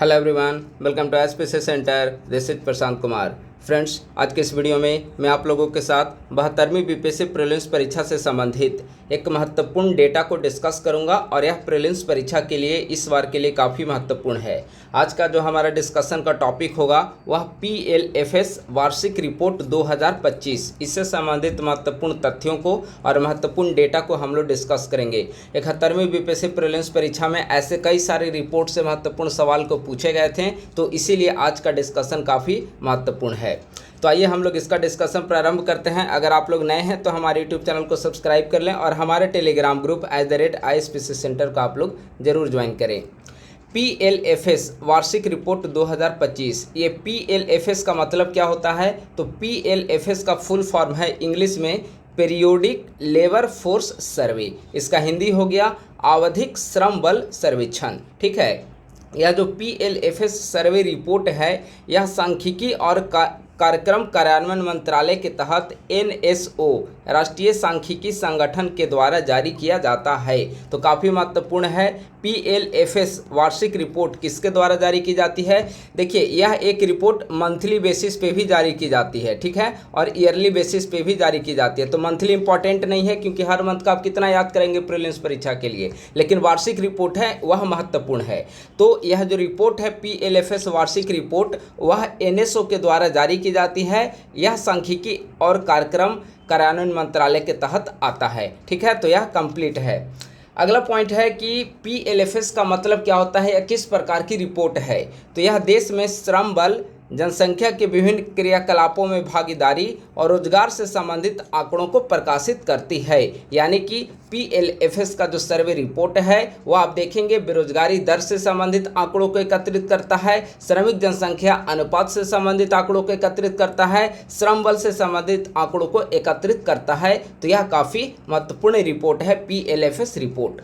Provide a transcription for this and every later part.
Hello everyone, welcome to SPC centre. This is Prashant Kumar. Friends, आज के इस वीडियो में मैं आप लोगों के साथ 72वीं बीपीएससी प्रीलिम्स परीक्षा से संबंधित एक महत्वपूर्ण डेटा को डिस्कस करूंगा और यह प्रीलिम्स परीक्षा के लिए इस बार के लिए काफ़ी महत्वपूर्ण है। आज का जो हमारा डिस्कशन का टॉपिक होगा वह पीएलएफएस वार्षिक रिपोर्ट 2025, इससे संबंधित महत्वपूर्ण तथ्यों को और महत्वपूर्ण डेटा को हम लोग डिस्कस करेंगे। 71वीं बीपीएससी प्रीलिम्स परीक्षा में ऐसे कई सारे रिपोर्ट से महत्वपूर्ण सवाल को पूछे गए थे, तो इसीलिए आज का डिस्कशन काफ़ी महत्वपूर्ण है। तो आइए हम लोग इसका डिस्कशन प्रारंभ करते हैं। अगर आप लोग नए हैं तो हमारे यूट्यूब चैनल को सब्सक्राइब कर लें और हमारे टेलीग्राम ग्रुप @ISPC सेंटर को आप लोग जरूर ज्वाइन करें। पीएलएफएस वार्षिक रिपोर्ट 2025, ये पीएलएफएस का मतलब क्या होता है? तो पीएलएफएस का फुल फॉर्म है इंग्लिश में पीरियोडिक लेबर फोर्स सर्वे। इसका हिंदी हो गया आवधिक श्रम बल सर्वेक्षण। ठीक है, यह जो पीएलएफएस सर्वे रिपोर्ट है यह सांख्यिकी और कार्यक्रम कार्यान्वयन मंत्रालय के तहत एनएसओ राष्ट्रीय सांख्यिकी संगठन के द्वारा जारी किया जाता है। तो काफ़ी महत्वपूर्ण है। पीएलएफएस वार्षिक रिपोर्ट किसके द्वारा जारी की जाती है? देखिए, यह एक रिपोर्ट मंथली बेसिस पे भी जारी की जाती है, ठीक है, और ईयरली बेसिस पे भी जारी की जाती है। तो मंथली इंपॉर्टेंट नहीं है क्योंकि हर मंथ का आप कितना याद करेंगे प्रीलिम्स परीक्षा के लिए, लेकिन वार्षिक रिपोर्ट है वह महत्वपूर्ण है। तो यह जो रिपोर्ट है पीएलएफएस वार्षिक रिपोर्ट वह एनएसओ के द्वारा जारी की जाती है। यह सांख्यिकी और कार्यक्रम कार्यान्वयन मंत्रालय के तहत आता है। ठीक है, तो यह कंप्लीट है। अगला पॉइंट है कि पीएलएफएस का मतलब क्या होता है या किस प्रकार की रिपोर्ट है? तो यह देश में श्रम बल, जनसंख्या के विभिन्न क्रियाकलापों में भागीदारी और रोजगार से संबंधित आंकड़ों को प्रकाशित करती है। यानी कि पीएलएफएस का जो सर्वे रिपोर्ट है वो आप देखेंगे बेरोजगारी दर से संबंधित आंकड़ों को एकत्रित करता है, श्रमिक जनसंख्या अनुपात से संबंधित आंकड़ों को एकत्रित करता है, श्रम बल से संबंधित आंकड़ों को एकत्रित करता है। तो यह काफ़ी महत्वपूर्ण रिपोर्ट है पीएलएफएस रिपोर्ट।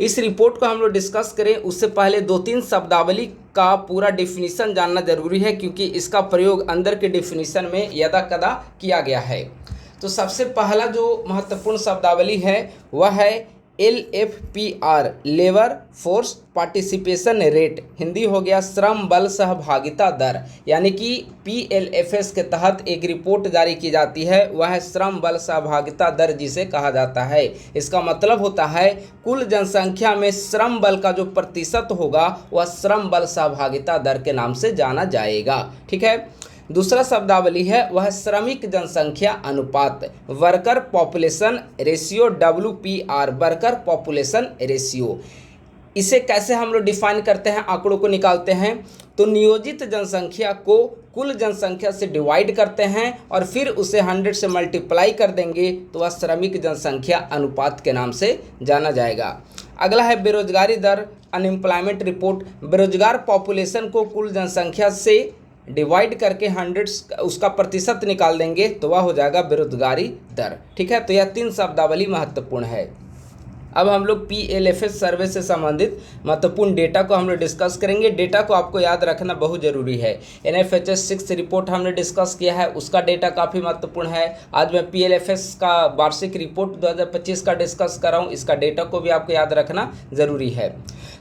इस रिपोर्ट को हम लोग डिस्कस करें उससे पहले 2-3 शब्दावली का पूरा डिफिनीशन जानना जरूरी है क्योंकि इसका प्रयोग अंदर के डिफिनीशन में यदा कदा किया गया है। तो सबसे पहला जो महत्वपूर्ण शब्दावली है वह है LFPR labour force participation rate, Hindi हो गया श्रम बल सहभागिता दर। यानी कि पीएलएफएस के तहत एक रिपोर्ट जारी की जाती है वह है श्रम बल सहभागिता दर जिसे कहा जाता है। इसका मतलब होता है कुल जनसंख्या में श्रम बल का जो प्रतिशत होगा वह श्रम बल सहभागिता दर के नाम से जाना जाएगा। ठीक है, दूसरा शब्दावली है वह श्रमिक जनसंख्या अनुपात, worker population ratio, WPR worker population ratio. इसे कैसे हम लोग डिफाइन करते हैं, आंकड़ों को निकालते हैं? तो नियोजित जनसंख्या को कुल जनसंख्या से डिवाइड करते हैं और फिर उसे 100 से मल्टीप्लाई कर देंगे तो वह श्रमिक जनसंख्या अनुपात के नाम से जाना जाएगा। अगला है बेरोजगारी दर, अनएम्प्लॉयमेंट रिपोर्ट। बेरोजगार पॉपुलेशन को कुल जनसंख्या से डिवाइड करके 100 उसका प्रतिशत निकाल देंगे तो वह हो जाएगा बेरोजगारी दर। ठीक है, तो यह 3 शब्दावली महत्वपूर्ण है। अब हम लोग पीएलएफएस सर्वे से संबंधित महत्वपूर्ण डेटा को हम लोग डिस्कस करेंगे। डेटा को आपको याद रखना बहुत ज़रूरी है। एनएफएचएस 6 रिपोर्ट हमने डिस्कस किया है, उसका डेटा काफ़ी महत्वपूर्ण है। आज मैं पीएलएफएस का वार्षिक रिपोर्ट 2025 का डिस्कस कर रहा हूँ, इसका डेटा को भी आपको याद रखना ज़रूरी है।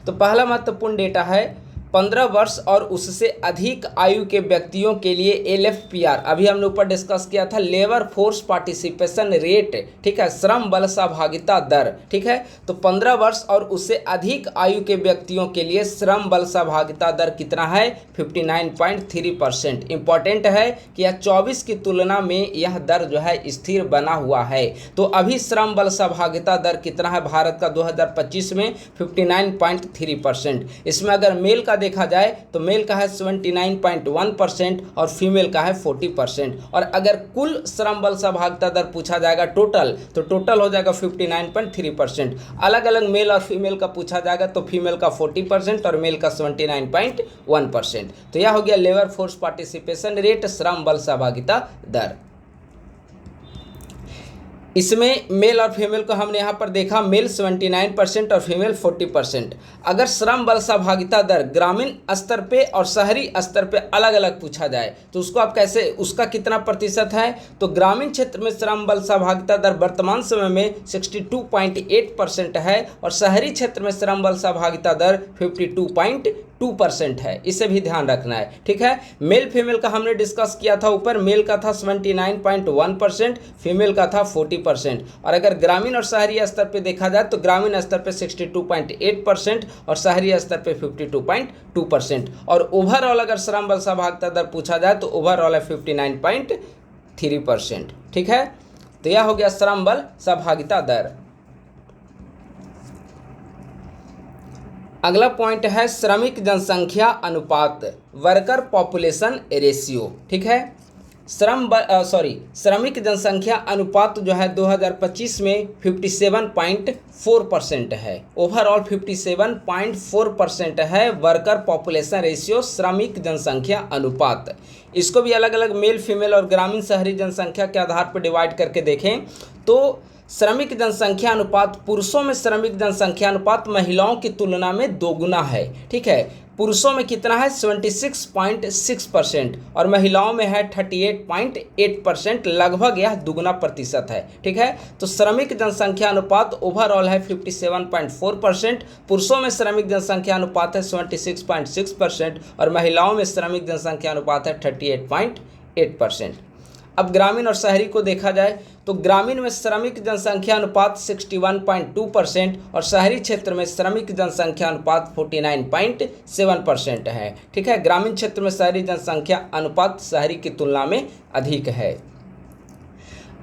तो पहला महत्वपूर्ण डेटा है 15 वर्ष और उससे अधिक आयु के व्यक्तियों के लिए LFPR, अभी हमने ऊपर डिस्कस किया था, लेबर फोर्स पार्टिसिपेशन रेट। ठीक है, श्रम बल सहभागिता दर। ठीक है, तो 15 वर्ष और उससे अधिक आयु के व्यक्तियों के लिए श्रम बल सहभागिता दर कितना है? 59.3%। इंपॉर्टेंट है कि यह 24 की तुलना में यह दर जो है स्थिर बना हुआ है। तो अभी श्रम बल सहभागिता दर कितना है भारत का 2025 में? 59.3%। इसमें अगर मेल का देखा जाए तो मेल का है 79.1% और फीमेल का है 40%। और अगर कुल श्रम बल सहभागिता दर पूछा जाएगा टोटल, तो टोटल हो जाएगा 59.3%। अलग अलग मेल और फीमेल का पूछा जाएगा तो फीमेल का 40% और मेल का 79.1%। तो यह हो गया लेबर फोर्स पार्टिसिपेशन रेट, श्रम बल सहभागिता दर। इसमें मेल और फीमेल को हमने यहाँ पर देखा, मेल 79% और फीमेल 40%। अगर श्रम बल सहभागिता दर ग्रामीण स्तर पे और शहरी स्तर पे अलग अलग पूछा जाए तो उसको आप कैसे, उसका कितना प्रतिशत है? तो ग्रामीण क्षेत्र में श्रम बल सहभागिता दर वर्तमान समय में 62.8% है और शहरी क्षेत्र में श्रम बल सहभागिता दर 52.2 2% है, इसे भी ध्यान रखना है। ठीक है, मेल फीमेल का हमने डिस्कस किया था ऊपर, मेल का था 79.1%, फीमेल का था 40%। और अगर ग्रामीण और शहरी स्तर पे देखा जाए तो ग्रामीण स्तर पे 62.8% और शहरी स्तर पे 52.2%। और ओवरऑल अगर श्रम बल सहभागिता दर पूछा जाए तो ओवरऑल है 59.3%। ठीक है, तो यह हो गया श्रम बल सहभागिता दर। अगला पॉइंट है श्रमिक जनसंख्या अनुपात, वर्कर पॉपुलेशन रेशियो। ठीक है, श्रमिक जनसंख्या अनुपात जो है 2025 में 57.4% है, ओवरऑल 57.4% है वर्कर पॉपुलेशन रेशियो, श्रमिक जनसंख्या अनुपात। इसको भी अलग अलग मेल फीमेल और ग्रामीण शहरी जनसंख्या के आधार पर डिवाइड करके देखें तो श्रमिक जनसंख्या अनुपात, पुरुषों में श्रमिक जनसंख्या अनुपात महिलाओं की तुलना में दोगुना है। ठीक है, पुरुषों में कितना है 76.6% और महिलाओं में है 38.8%, लगभग यह दुगुना प्रतिशत है। ठीक है, तो श्रमिक जनसंख्या अनुपात ओवरऑल है 57.4%, पुरुषों में श्रमिक जनसंख्या अनुपात है 76.6% और महिलाओं में श्रमिक जनसंख्या अनुपात है 38.8%। अब ग्रामीण और शहरी को देखा जाए तो ग्रामीण में श्रमिक जनसंख्या अनुपात 61.2% और शहरी क्षेत्र में श्रमिक जनसंख्या अनुपात 49.7% है। ठीक है, ग्रामीण क्षेत्र में शहरी जनसंख्या अनुपात शहरी की तुलना में अधिक है।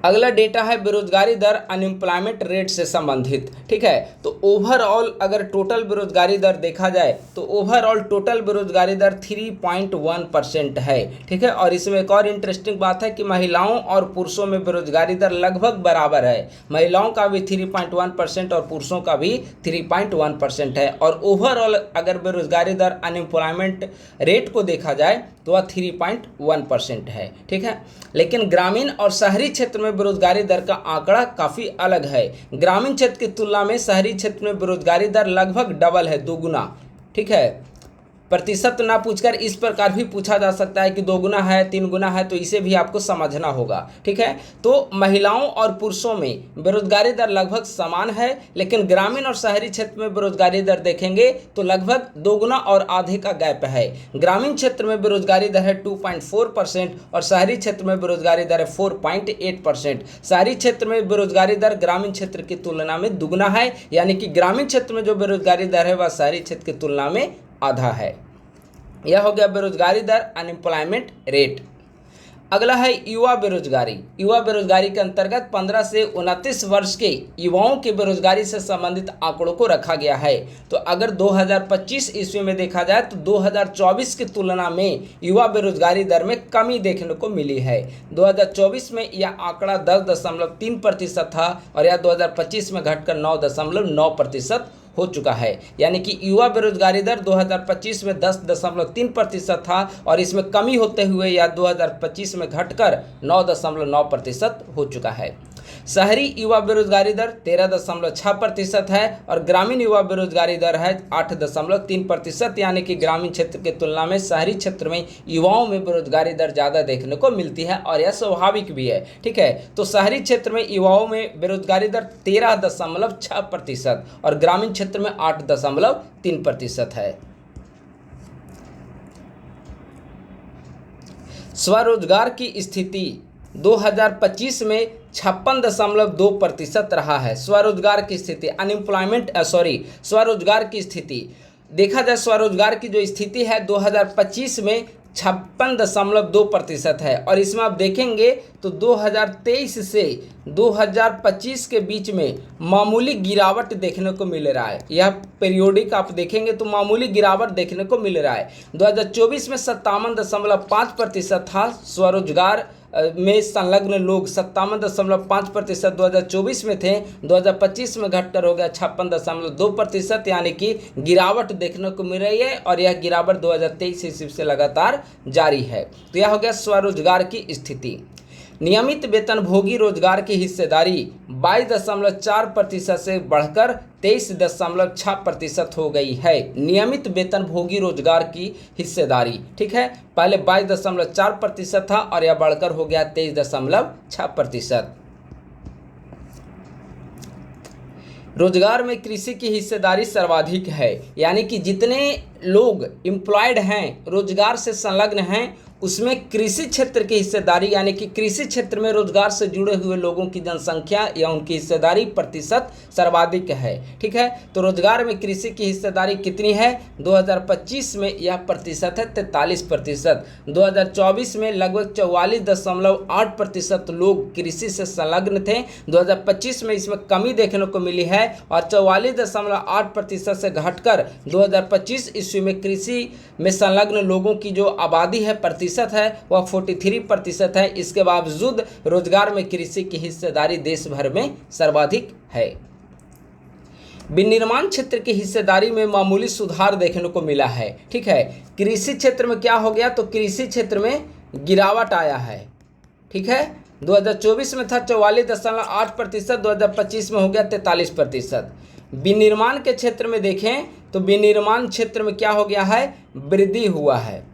अगला डेटा है बेरोजगारी दर, अनएम्प्लॉयमेंट रेट से संबंधित। ठीक है, तो ओवरऑल अगर टोटल बेरोजगारी दर देखा जाए तो ओवरऑल टोटल बेरोजगारी दर 3.1% है। ठीक है, और इसमें एक और इंटरेस्टिंग बात है कि महिलाओं और पुरुषों में बेरोजगारी दर लगभग बराबर है, महिलाओं का भी 3.1% और पुरुषों का भी 3.1% है। और ओवरऑल अगर बेरोजगारी दर अनएम्प्लॉयमेंट रेट को देखा जाए तो वह 3.1% है। ठीक है, लेकिन ग्रामीण और शहरी क्षेत्र में बेरोजगारी दर का आंकड़ा काफ़ी अलग है। ग्रामीण क्षेत्र की तुलना में शहरी क्षेत्र में बेरोजगारी दर लगभग डबल है, दोगुना। ठीक है, प्रतिशत ना पूछकर इस प्रकार भी पूछा जा सकता है कि 2 गुना है, 3 गुना है, तो इसे भी आपको समझना होगा। ठीक है, तो महिलाओं और पुरुषों में बेरोजगारी दर लगभग समान है, लेकिन ग्रामीण और शहरी क्षेत्र में बेरोजगारी दर देखेंगे तो लगभग 2 गुना और आधे का गैप है। ग्रामीण क्षेत्र में बेरोजगारी दर है 2.4% और शहरी क्षेत्र में बेरोजगारी दर है 4.8%। शहरी क्षेत्र में बेरोजगारी दर ग्रामीण क्षेत्र की तुलना में दुगुना है, यानी कि ग्रामीण क्षेत्र में जो बेरोजगारी दर है वह शहरी क्षेत्र की तुलना में आधा है। यह हो गया बेरोजगारी दर, अनएम्प्लॉयमेंट रेट। अगला है युवा बेरोजगारी। युवा बेरोजगारी के अंतर्गत 15 से 29 वर्ष के युवाओं की बेरोजगारी से संबंधित आंकड़ों को रखा गया है। तो अगर 2025 ईस्वी में देखा जाए तो 2024 की तुलना में युवा बेरोजगारी दर में कमी देखने को मिली है। 2024 में यह आंकड़ा 10.3% था और यह 2025 में घटकर 9.9% हो चुका है, यानी कि युवा बेरोजगारी दर 2025 में 10.3% था और इसमें कमी होते हुए यह 2025 में घटकर 9.9% हो चुका है। शहरी युवा बेरोजगारी दर 13.6% है और ग्रामीण युवा बेरोजगारी दर है 8.3%, यानी कि ग्रामीण क्षेत्र की तुलना में शहरी क्षेत्र में युवाओं में बेरोजगारी दर ज़्यादा देखने को मिलती है और यह स्वाभाविक भी है। ठीक है, तो शहरी क्षेत्र में युवाओं में बेरोजगारी दर 13.6% और ग्रामीण क्षेत्र में 8.3% है। स्वरोजगार की स्थिति 2025 में 56.2% रहा है। स्वरोजगार की स्थिति स्वरोजगार की स्थिति देखा जाए, स्वरोजगार की जो स्थिति है 2025 में 56.2% है और इसमें आप देखेंगे तो 2023 से 2025 के बीच में मामूली गिरावट देखने को मिल रहा है। यह पीरियोडिक आप देखेंगे तो मामूली गिरावट देखने को मिल रहा है। 2024 में 57.5% था स्वरोजगार में संलग्न लोग, 57.5% 2024 में थे, 2025 में घटकर हो गया 56.2%, यानी कि गिरावट देखने को मिल रही है और यह गिरावट 2023 ईस्वी से लगातार जारी है। तो यह हो गया स्वरोजगार की स्थिति। नियमित वेतनभोगी रोजगार की हिस्सेदारी 22.4% से बढ़कर 23.6% हो गई है। नियमित वेतनभोगी रोजगार की हिस्सेदारी, ठीक है, पहले 22.4% था और यह बढ़कर हो गया 23.6%। रोजगार में कृषि की हिस्सेदारी सर्वाधिक है, यानी कि जितने लोग एम्प्लॉयड हैं, रोजगार से संलग्न हैं, उसमें कृषि क्षेत्र की हिस्सेदारी यानी कि कृषि क्षेत्र में रोजगार से जुड़े हुए लोगों की जनसंख्या या उनकी हिस्सेदारी प्रतिशत सर्वाधिक है। ठीक है, तो रोजगार में कृषि की हिस्सेदारी कितनी है? 2025 में यह प्रतिशत है 43%। 2024 में लगभग 44.8% लोग कृषि से संलग्न थे। 2025 में इसमें कमी देखने को मिली है और 44.8% से घटकर 2025 ईस्वी में कृषि में संलग्न लोगों की जो आबादी है प्रतिशत है वह 43% है। इसके बावजूद रोजगार में कृषि की हिस्सेदारी देश भर में सर्वाधिक है। विनिर्माण क्षेत्र की हिस्सेदारी में मामूली सुधार देखने को मिला है। ठीक है, कृषि क्षेत्र में क्या हो गया? तो कृषि क्षेत्र में गिरावट आया है। ठीक है, 2024 में था 44.8%, 2025 में हो गया 43%। विनिर्माण के क्षेत्र में देखें तो विनिर्माण क्षेत्र में क्या हो गया है? वृद्धि हुआ है।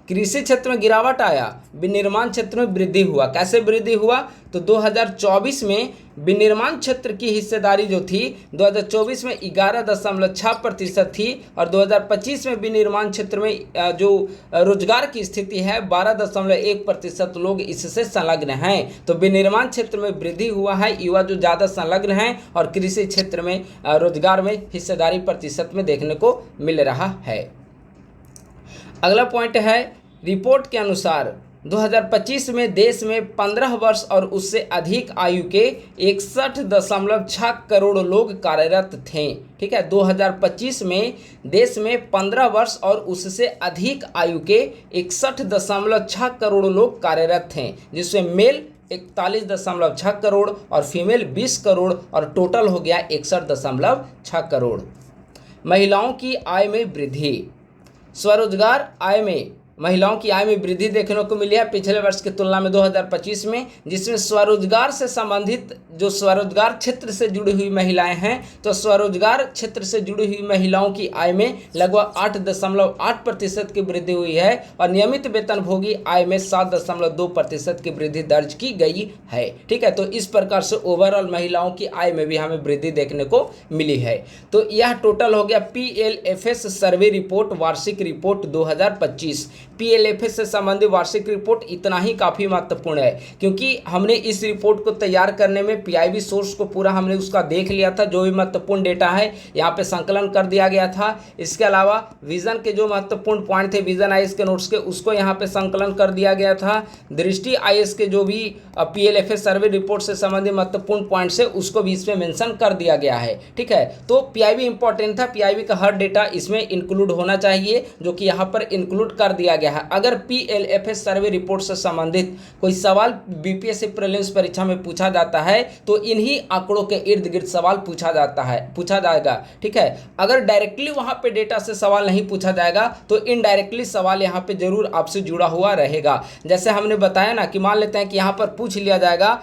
कृषि क्षेत्र में गिरावट आया, विनिर्माण क्षेत्र में वृद्धि हुआ। कैसे वृद्धि हुआ? तो 2024 में विनिर्माण क्षेत्र की हिस्सेदारी जो थी 2024 में 11.6% थी और 2025 में विनिर्माण क्षेत्र में जो रोजगार की स्थिति है 12.1% लोग इससे संलग्न हैं। तो विनिर्माण क्षेत्र में वृद्धि हुआ है, युवा जो ज़्यादा संलग्न हैं और कृषि क्षेत्र में रोजगार में हिस्सेदारी प्रतिशत में देखने को मिल रहा है। अगला पॉइंट है, रिपोर्ट के अनुसार 2025 में देश में 15 वर्ष और उससे अधिक आयु के 61.6 करोड़ लोग कार्यरत थे। ठीक है, 2025 में देश में 15 वर्ष और उससे अधिक आयु के 61.6 करोड़ लोग कार्यरत थे, जिसमें मेल 41.6 करोड़ और फीमेल 20 करोड़ और टोटल हो गया 61.6 करोड़। महिलाओं की आय में वृद्धि। स्वरोजगार आय में महिलाओं की आय में वृद्धि देखने को मिली है पिछले वर्ष की तुलना में 2025 में, जिसमें स्वरोजगार से संबंधित जो स्वरोजगार क्षेत्र से जुड़ी हुई महिलाएं हैं तो स्वरोजगार क्षेत्र से जुड़ी हुई महिलाओं की आय में लगभग 8.8% की वृद्धि हुई है और नियमित वेतनभोगी आय में 7.2% की वृद्धि दर्ज की गई है। ठीक है, तो इस प्रकार से ओवरऑल महिलाओं की आय में भी हमें वृद्धि देखने को मिली है। तो यह टोटल हो गया PLFS सर्वे रिपोर्ट वार्षिक रिपोर्ट 2025। PLFS से संबंधित वार्षिक रिपोर्ट इतना ही काफ़ी महत्वपूर्ण है क्योंकि हमने इस रिपोर्ट को तैयार करने में PIB सोर्स को पूरा हमने उसका देख लिया था। जो भी महत्वपूर्ण डेटा है यहाँ पे संकलन कर दिया गया था। इसके अलावा विजन के जो महत्वपूर्ण पॉइंट थे विजन IAS के नोट्स के उसको यहाँ पे संकलन कर दिया गया था। दृष्टि IAS के जो भी PLFS सर्वे रिपोर्ट से संबंधित महत्वपूर्ण पॉइंट्स है उसको भी इसमें मेंशन कर दिया गया है। ठीक है, तो PIB इंपॉर्टेंट था, PIB का हर डेटा इसमें इंक्लूड होना चाहिए जो कि यहाँ पर इंक्लूड कर दिया गया है। अगर PLFS सर्वे रिपोर्ट से संबंधित कोई सवाल BPSC प्रीलिम्स परीक्षा में पूछा जाता है तो इन्हीं आंकड़ों के इर्द गिर्द सवाल पूछा जाएगा। ठीक है, अगर डायरेक्टली वहां पे डेटा से सवाल नहीं पूछा जाएगा तो इनडायरेक्टली सवाल यहाँ पे जरूर आपसे जुड़ा हुआ रहेगा। जैसे हमने बताया ना कि मान लेते हैं कि यहाँ पर पूछ लिया जाएगा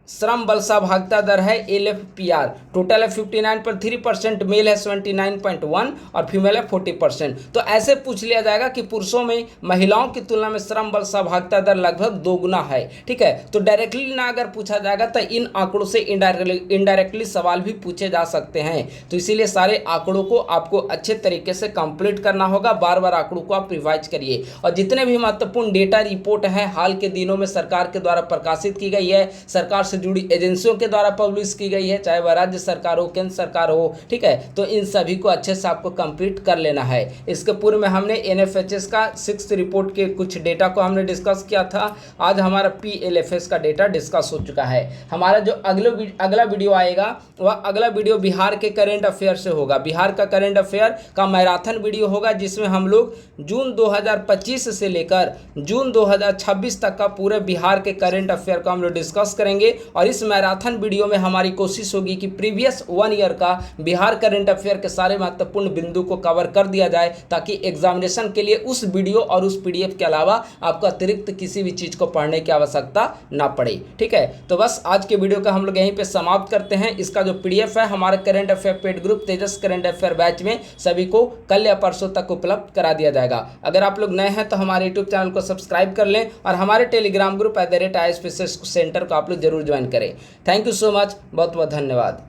श्रम बल सहभागिता दर है LFPR, टोटल है 59.3%, मेल है 79.1 और फीमेल है 40%। तो ऐसे पूछ लिया जाएगा कि पुरुषों में महिलाओं की तुलना में श्रम बल सहभागिता दर लगभग 2 गुना है। ठीक है, तो डायरेक्टली ना अगर पूछा जाएगा तो इन आंकड़ों से इनडायरेक्टली सवाल भी पूछे जा सकते हैं। तो इसीलिए सारे आंकड़ों को आपको अच्छे तरीके से कंप्लीट करना होगा। बार बार आंकड़ों को आप रिवाइज करिए और जितने भी महत्वपूर्ण डेटा रिपोर्ट है हाल के दिनों में सरकार के द्वारा प्रकाशित की गई है, सरकार से जुड़ी एजेंसियों के द्वारा पब्लिश की गई है, चाहे वह राज्य सरकार हो केंद्र सरकार हो। ठीक है, तो इन सभी को अच्छे से आपको कंप्लीट कर लेना है। इसके पूर्व में हमने NFHS का 6th रिपोर्ट के कुछ डेटा को हमने डिस्कस किया था। आज हमारा PLFS का डेटा डिस्कस हो चुका है। हमारा जो अगला वीडियो आएगा वह अगला वीडियो बिहार के करेंट अफेयर से होगा। बिहार का करेंट अफेयर का मैराथन वीडियो होगा जिसमें हम लोग जून 2025 से लेकर जून 2026 तक का पूरे बिहार के करेंट अफेयर को हम लोग डिस्कस करेंगे और इस मैराथन वीडियो में हमारी कोशिश होगी कि प्रीवियस 1 ईयर का बिहार करंट अफेयर के सारे महत्वपूर्ण बिंदु को कवर कर दिया जाए ताकि एग्जामिनेशन के लिए उस वीडियो और उस PDF के अलावा आपको अतिरिक्त किसी भी चीज़ को पढ़ने की आवश्यकता ना पड़े। ठीक है, तो बस आज के वीडियो का हम लोग यहीं पे समाप्त करते हैं। इसका जो PDF है हमारे करंट अफेयर पेड ग्रुप तेजस करंट अफेयर बैच में सभी को कल या परसों तक उपलब्ध करा दिया जाएगा। अगर आप लोग नए हैं तो हमारे YouTube चैनल को सब्सक्राइब कर लें और हमारे टेलीग्राम ग्रुप @IASPCS सेंटर को आप लोग जरूर ज्वाइन करें। थैंक यू सो मच, बहुत बहुत धन्यवाद।